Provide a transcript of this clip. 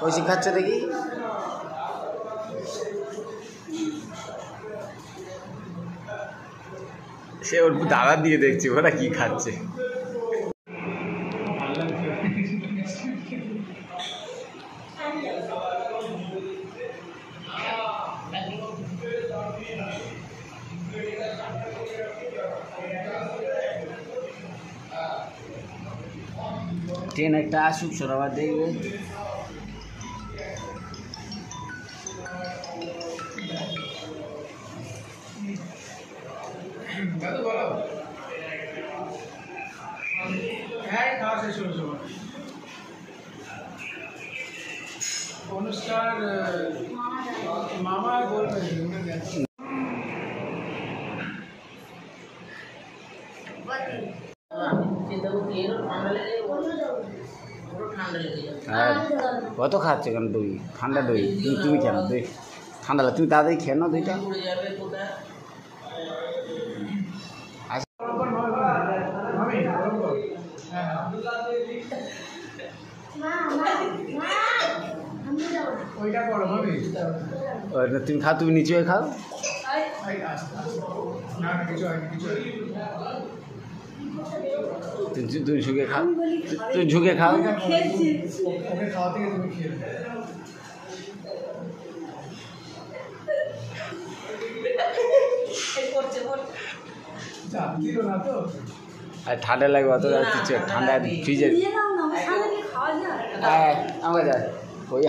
ওই খাচ্ছে দেখি সে ওর দাদা দিয়ে দেখছি ওরা কি খাচ্ছে। ট্রেন একটা আসুক সরাবার দেখবে। অনুষ্ঠান মামা বলবে কত খাচ্ছে কেন দই ঠান্ডা দই তুমি কেন দই ঠান্ডা তুমি তাড়াতাড়ি খেয়ে নাও দইটা। তুমি খাও তুমি নিচে খাও তুমি ঝুঁকে খাও তুমি ঝুঁকে খাও আর ঠান্ডা লাগবে অত ঠান্ডা ফ্রিজে আমাকে যায় ওই